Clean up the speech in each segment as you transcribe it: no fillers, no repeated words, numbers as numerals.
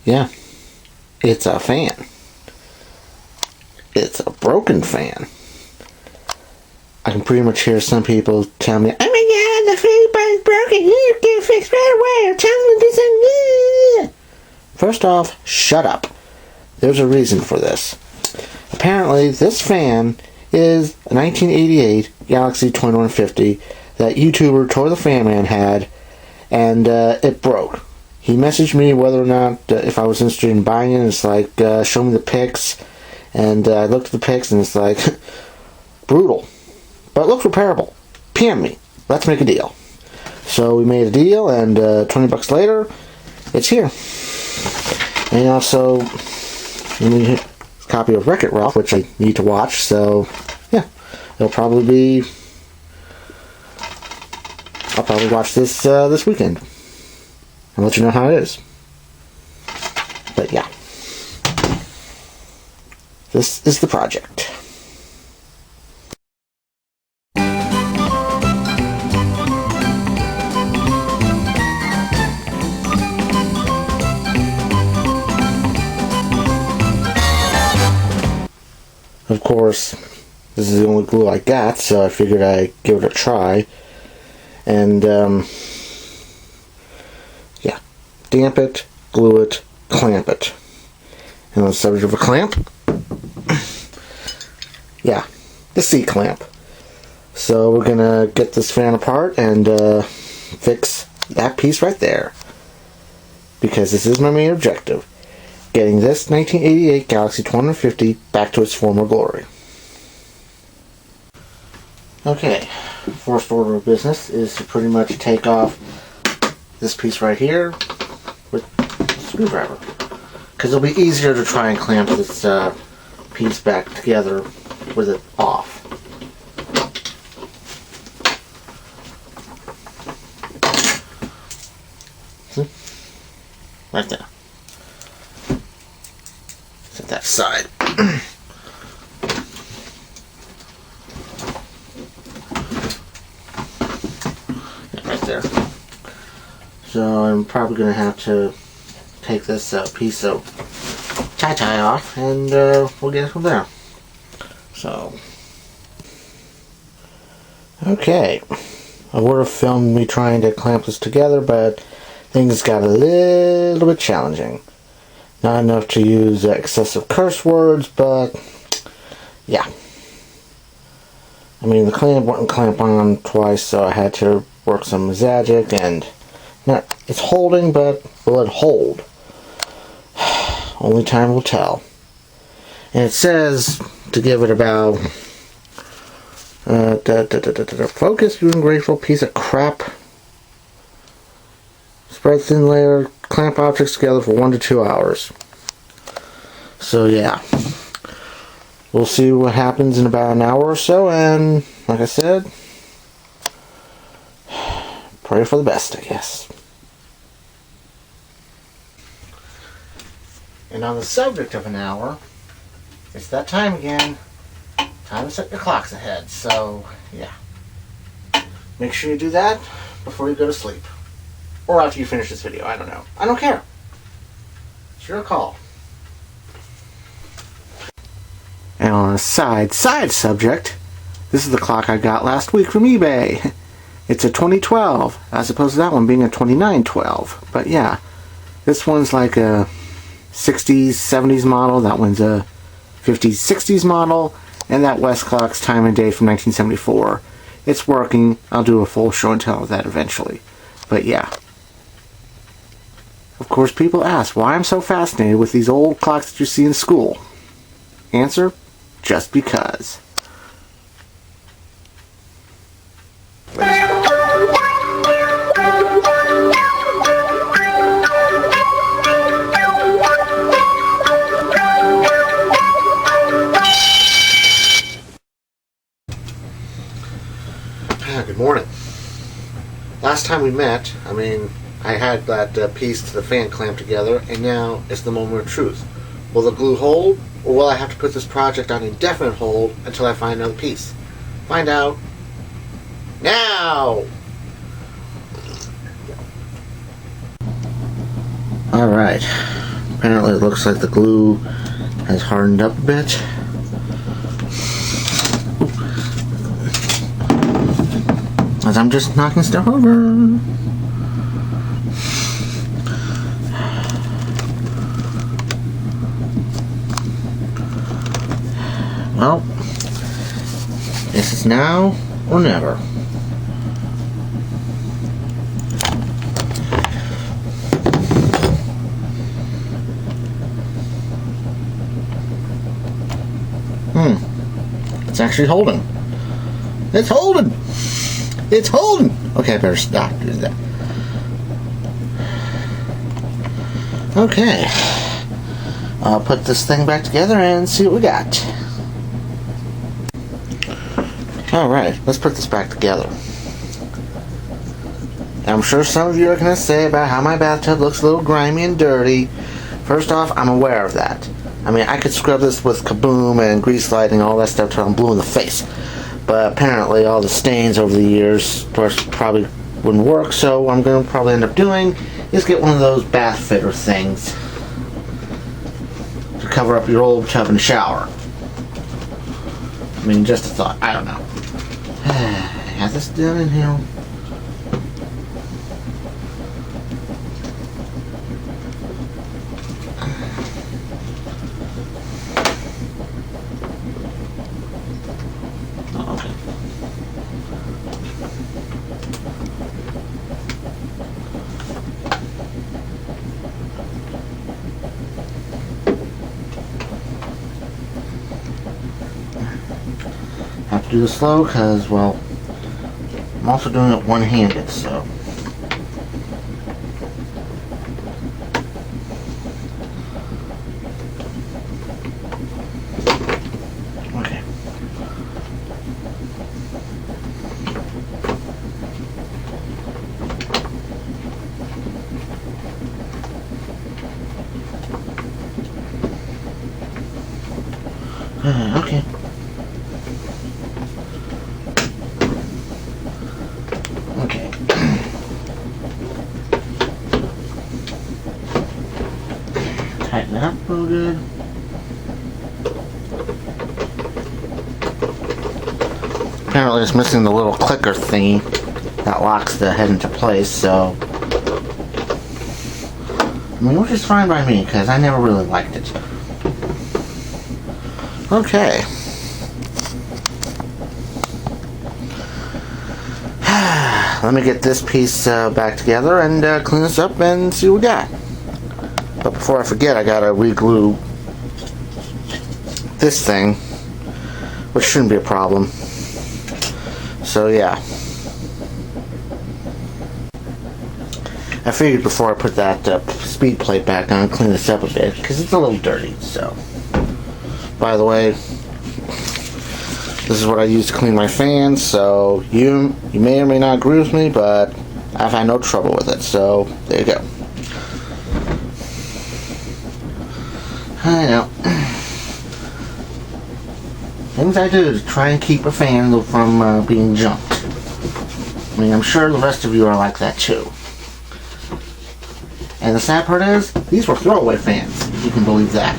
Yeah, it's a fan. It's a broken fan. I can pretty much hear some people tell me, "Oh my god, the fan is broken, you get it fixed right away, I'm telling you to do something." First off, shut up. There's a reason for this. Apparently, this fan is a 1988 Galaxy 2150 that YouTuber Torythefanman had, and it broke. He messaged me whether or not if I was interested in buying it. It's like, show me the pics, and I looked at the pics, and it's like, brutal. But it looks repairable. PM me. Let's make a deal. So we made a deal, and $20 later, it's here. And also, a copy of Wreck-It Ralph, which I need to watch, so yeah, it'll probably be, I'll probably watch this this weekend and let you know how it is. But yeah, this is the project. Of course, this is the only glue I got, so I figured I'd give it a try. And, yeah. Damp it, glue it, clamp it. And on the subject of a clamp, yeah, the C-clamp. So we're gonna get this fan apart and fix that piece right there. Because this is my main objective. Getting this 1988 Galaxy 2150 back to its former glory. Okay, first order of business is to pretty much take off this piece right here with a screwdriver. Because it'll be easier to try and clamp this piece back together with it off. See? Right there. That side. Yeah, right there. So I'm probably going to have to take this piece of tie off, and we'll get it from there. So, okay. I would have filmed me trying to clamp this together, but things got a little bit challenging. Not enough to use excessive curse words, but yeah. I mean, the clamp wouldn't clamp on twice, so I had to work some Magic, and it's holding, but will it hold? Only time will tell. And it says to give it about focus, you ungrateful piece of crap. Spread thin layer, clamp objects together for 1 to 2 hours. So yeah, we'll see what happens in about an hour or so, and like I said, pray for the best, I guess. And on the subject of an hour, it's that time again. Time to set your clocks ahead, so yeah. Make sure you do that before you go to sleep. Or after you finish this video, I don't know. I don't care. It's your call. And on a side subject, this is the clock I got last week from eBay. It's a 2012, as opposed to that one being a 2912. But yeah, this one's like a 60s, 70s model. That one's a 50s, 60s model. And that West Clock's time and date from 1974. It's working. I'll do a full show and tell of that eventually. But yeah. Of course, people ask why I'm so fascinated with these old clocks that you see in school. Answer, just because. Good morning. Last time we met, I had that piece to the fan clamp together, and now it's the moment of truth. Will the glue hold, or will I have to put this project on indefinite hold until I find another piece? Find out now! Alright, Apparently it looks like the glue has hardened up a bit. As I'm just knocking stuff over. Well, this is now or never. It's actually holding. It's holding! It's holding! Okay, I better stop doing that. Okay. I'll put this thing back together and see what we got. Alright, let's put this back together. I'm sure some of you are going to say about how my bathtub looks a little grimy and dirty. First off, I'm aware of that. I mean, I could scrub this with Kaboom and grease lighting and all that stuff till I'm blue in the face. But apparently all the stains over the years probably wouldn't work, so what I'm going to probably end up doing is get one of those bath fitter things to cover up your old tub and shower. I mean, just a thought. I don't know. Has this done in here? Have to do this slow because, well, I'm also doing it one-handed, so. Okay. Okay. Okay. Tighten it up real good. Apparently it's missing the little clicker thingy that locks the head into place, so. I mean, which is fine by me, because I never really liked it. Okay. Let me get this piece back together and clean this up and see what we got. But before I forget, I gotta re-glue this thing, which shouldn't be a problem. So yeah. I figured before I put that speed plate back on, clean this up a bit, because it's a little dirty, so. By the way, this is what I use to clean my fans, so you may or may not agree with me, but I've had no trouble with it, so there you go. I know. Things I do to try and keep a fan from being junked. I mean, I'm sure the rest of you are like that too. And the sad part is, these were throwaway fans, if you can believe that.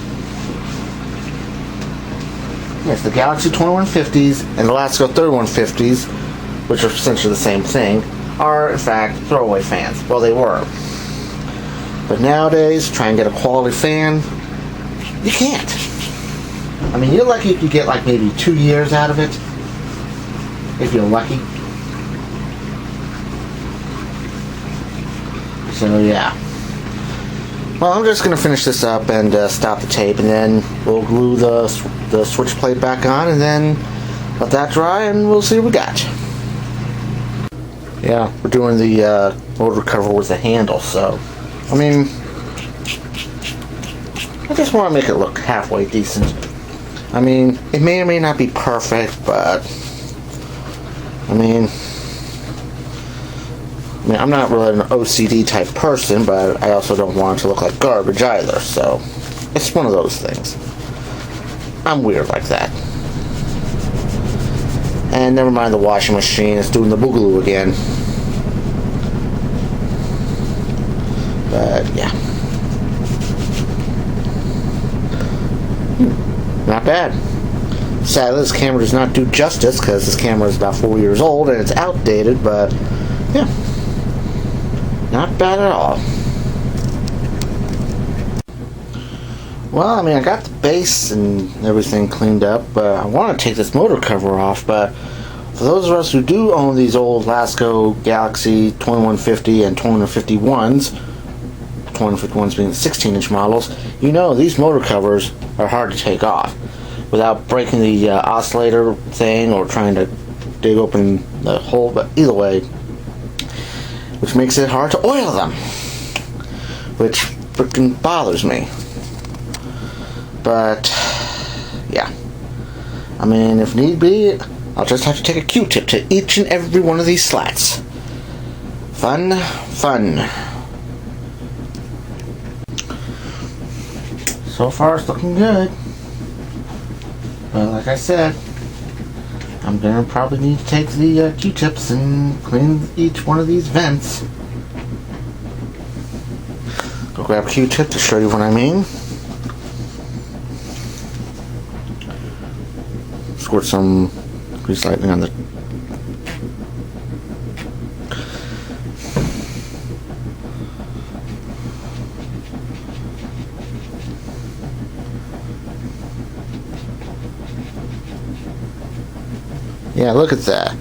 Yes, the Galaxy 2150s and the Lasco 3150s, which are essentially the same thing, are in fact throwaway fans. Well, they were. But nowadays, try and get a quality fan, you can't. I mean, you're lucky if you get like maybe 2 years out of it, if you're lucky. So yeah. Well, I'm just going to finish this up and stop the tape, and then we'll glue the switch plate back on, and then let that dry, and we'll see what we got. Yeah, we're doing the motor cover with the handle, so, I mean, I just want to make it look halfway decent. I mean, it may or may not be perfect, but, I mean, I'm not really an OCD type person, but I also don't want it to look like garbage either, so it's one of those things. I'm weird like that. And never mind the washing machine, it's doing the boogaloo again. But yeah. not bad. Sadly, this camera does not do justice because this camera is about 4 years old and it's outdated, but yeah, not bad at all. Well, I mean, I got the base and everything cleaned up, but I want to take this motor cover off. But for those of us who do own these old Lasco Galaxy 2150 and 2151s, 2151s being the 16-inch models, you know these motor covers are hard to take off without breaking the oscillator thing or trying to dig open the hole, but either way, which makes it hard to oil them, which freaking bothers me. But yeah, I mean, if need be, I'll just have to take a Q-tip to each and every one of these slats. Fun. So far it's looking good. But like I said, I'm gonna probably need to take the Q-tips and clean each one of these vents. Go grab a Q-tip to show you what I mean. Squirt some grease lightning on the yeah, look at that.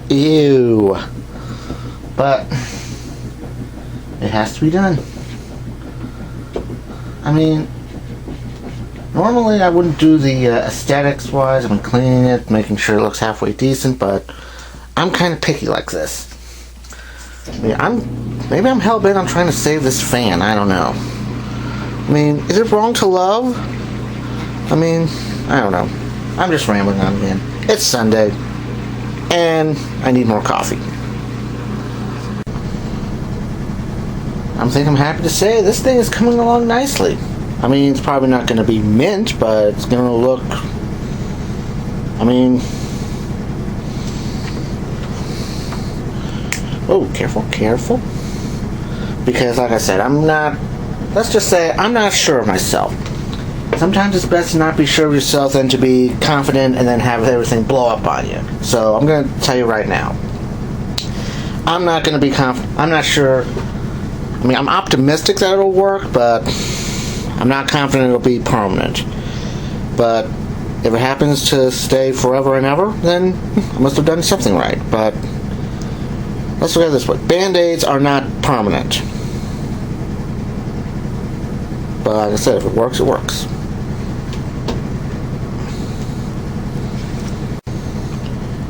Ew. But it has to be done. I mean, normally I wouldn't do the aesthetics wise. I've been cleaning it, making sure it looks halfway decent, but I'm kind of picky like this. I mean, maybe I'm hell-bent on trying to save this fan. I don't know. I mean, is it wrong to love? I mean, I don't know. I'm just rambling on again. It's Sunday, and I need more coffee. I'm happy to say this thing is coming along nicely. I mean, it's probably not going to be mint, but it's going to look, I mean, oh, careful. Because like I said, let's just say, I'm not sure of myself. Sometimes it's best to not be sure of yourself than to be confident and then have everything blow up on you. So I'm going to tell you right now, I'm not going to be confident. I'm not sure. I mean, I'm optimistic that it'll work, but I'm not confident it'll be permanent. But if it happens to stay forever and ever, then I must have done something right. But let's look at it this way. Band-Aids are not permanent. But like I said, if it works, it works.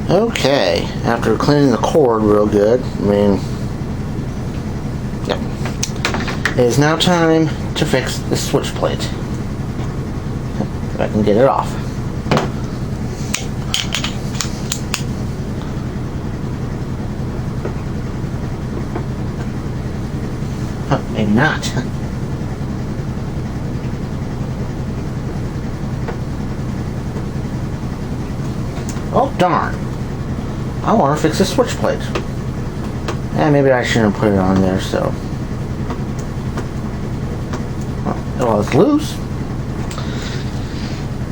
Okay, after cleaning the cord real good, I mean, yep. It is now time to fix the switch plate. If I can get it off. Huh, maybe not. Oh, darn. I want to fix the switch plate. And maybe I shouldn't put it on there, so. Well, it's loose.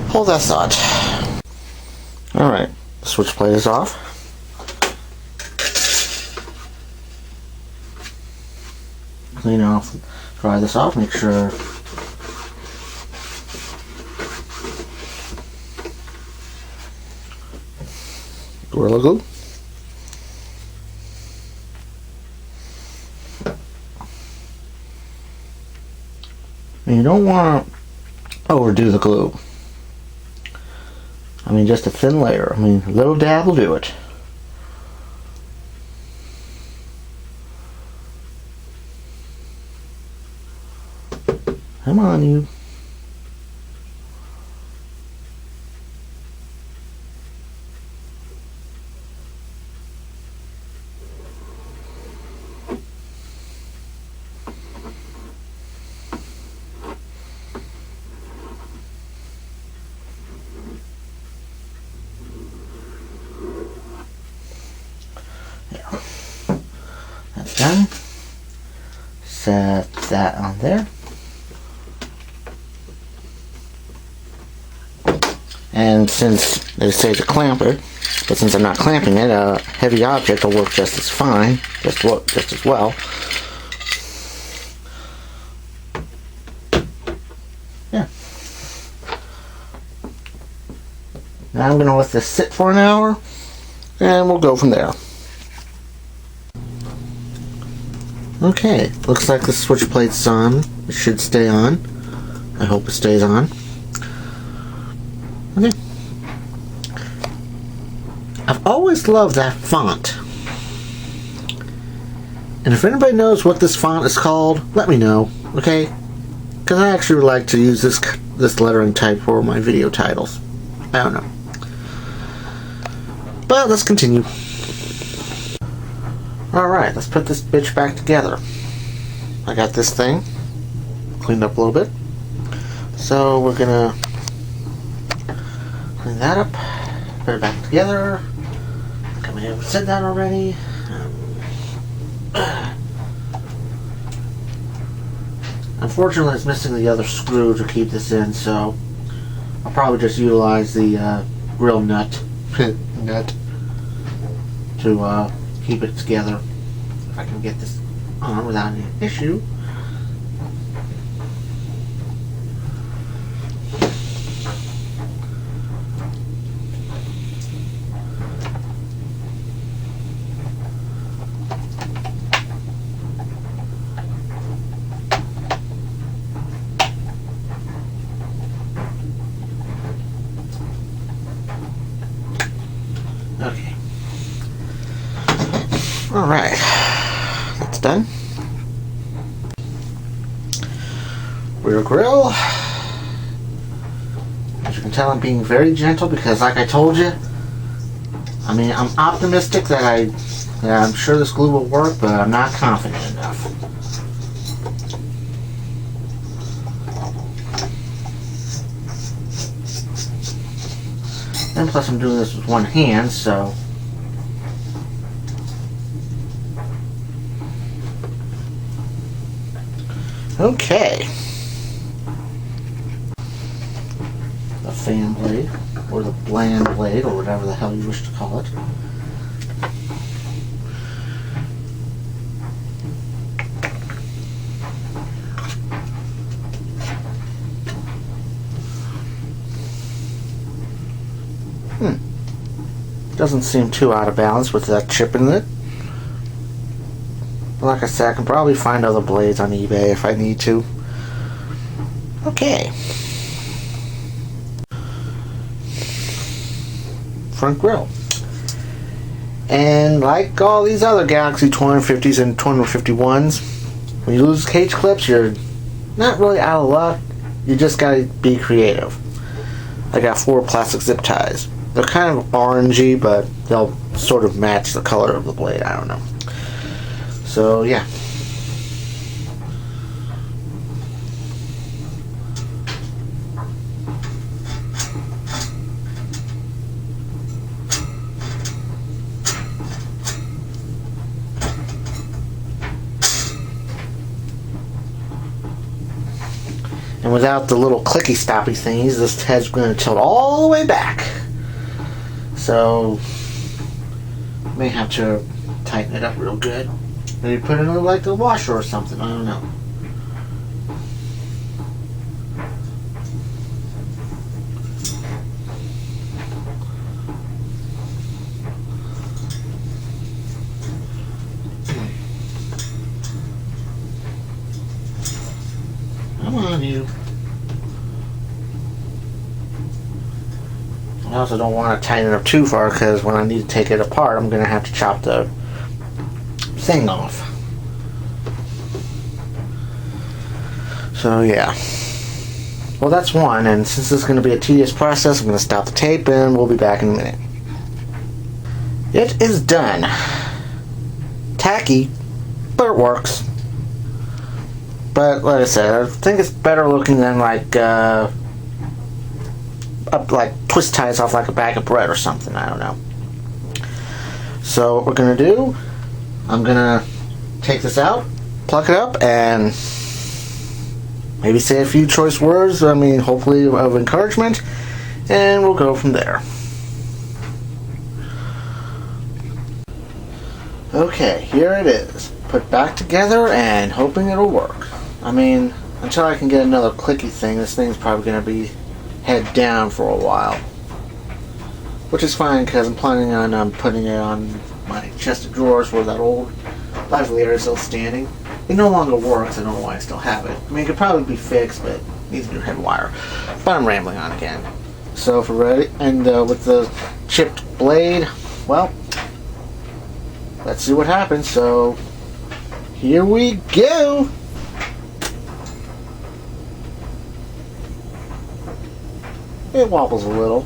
Hold that thought. Alright, the switch plate is off. Clean off, dry this off, make sure Gorilla Glue. And you don't want to overdo the glue. I mean, just a thin layer. I mean, a little dab will do it. Come on, you. That's done. Set that on there. And since they say to clamp it, but since I'm not clamping it, a heavy object will work just as fine, just as well. Yeah. Now I'm going to let this sit for an hour, and we'll go from there. Okay, looks like the switch plate's on. It should stay on. I hope it stays on. Okay. I've always loved that font. And if anybody knows what this font is called, let me know, okay? Because I actually would like to use this lettering type for my video titles. I don't know. But let's continue. Alright, let's put this bitch back together. I got this thing cleaned up a little bit. So we're gonna clean that up, put it back together. I may have said that already. Unfortunately, it's missing the other screw to keep this in, so I'll probably just utilize the grill nut to keep it together if I can get this on without any issue. Okay. Alright. That's done. Rear grill. As you can tell, I'm being very gentle because, like I told you, I mean, I'm optimistic that I'm sure this glue will work, but I'm not confident enough. And plus I'm doing this with one hand, so okay. The fan blade, or the bland blade, or whatever the hell you wish to call it. Doesn't seem too out of balance with that chip in it. But like I said, I can probably find other blades on eBay if I need to. Okay. Front grille. And like all these other Galaxy 250s and 251s, when you lose cage clips, you're not really out of luck. You just gotta be creative. I got 4 plastic zip ties. They're kind of orangey, but they'll sort of match the color of the blade. I don't know. So, yeah. And without the little clicky stoppy thingies, this head's going to tilt all the way back. So, may have to tighten it up real good. Maybe put it in like the washer or something, I don't know. Come on, you. I also don't want to tighten it up too far because when I need to take it apart, I'm going to have to chop the thing off. So yeah. Well, that's one, and since this is going to be a tedious process, I'm going to stop the tape and we'll be back in a minute. It is done. Tacky, but it works. But like I said, I think it's better looking than like twist ties off like a bag of bread or something. I don't know. So what we're gonna do, I'm gonna take this out, pluck it up, and maybe say a few choice words. I mean, hopefully of encouragement, and we'll go from there. Okay, here it is. Put back together and hoping it'll work. I mean, until I can get another clicky thing, this thing's probably going to be head down for a while. Which is fine, because I'm planning on putting it on my chest of drawers where that old lavalier is still standing. It no longer works. I don't know why I still have it. I mean, it could probably be fixed, but it needs a new head wire. But I'm rambling on again. So if we're ready, and with the chipped blade, well, let's see what happens. So here we go. It wobbles a little.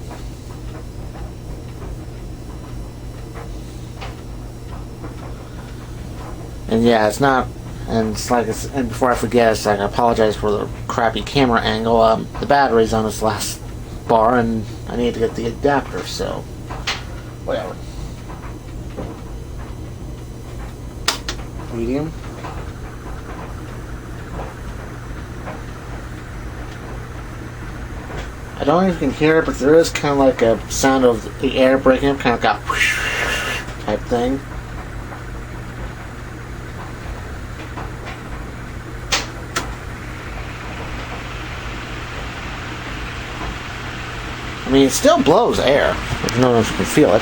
And yeah, it's not, and it's like, and before I forget, it's like, I apologize for the crappy camera angle. The battery's on this last bar, and I need to get the adapter, so whatever. Medium. I don't know if you can hear it, but there is kind of like a sound of the air breaking up, kind of got type thing. I mean, it still blows air. I don't know if you can feel it,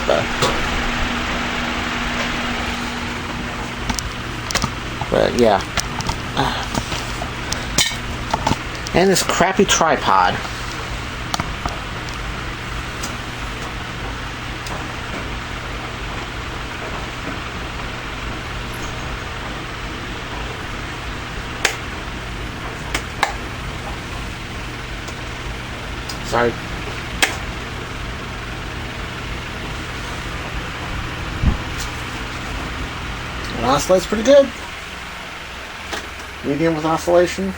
but yeah. And this crappy tripod. Sorry. It oscillates pretty good. Medium with oscillation.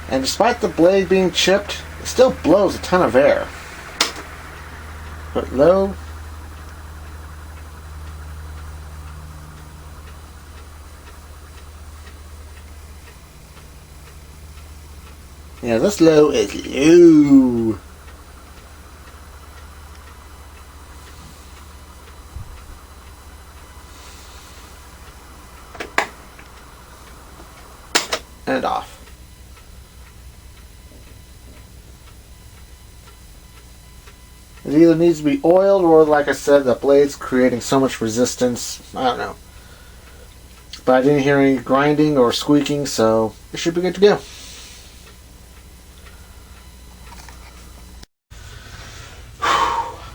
And despite the blade being chipped, it still blows a ton of air. Put low. Yeah, this low is low. And off. It either needs to be oiled or, like I said, the blade's creating so much resistance. I don't know. But I didn't hear any grinding or squeaking, so it should be good to go.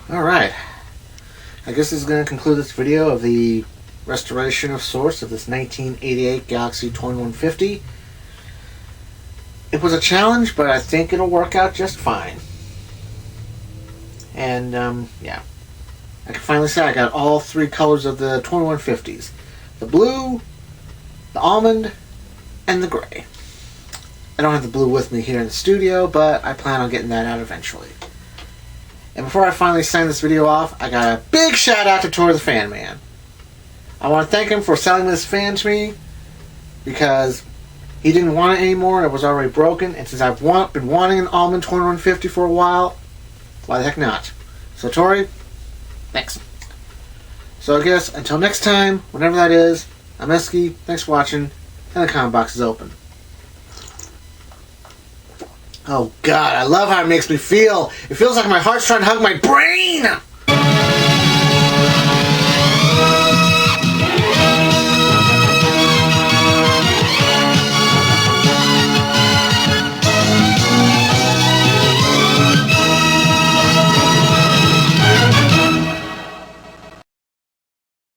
Alright. I guess this is going to conclude this video of the restoration of sorts of this 1988 Galaxy 2150. It was a challenge, but I think it'll work out just fine. And, yeah. I can finally say I got all three colors of the 2150s. The blue, the almond, and the gray. I don't have the blue with me here in the studio, but I plan on getting that out eventually. And before I finally sign this video off, I got a big shout out to Torythefanman. I want to thank him for selling this fan to me, because he didn't want it anymore and it was already broken, and since I've been wanting an almond 2150 for a while, why the heck not? So Tory, thanks. So I guess until next time, whenever that is, I'm Eskie, thanks for watching, and the comment box is open. Oh God, I love how it makes me feel. It feels like my heart's trying to hug my brain!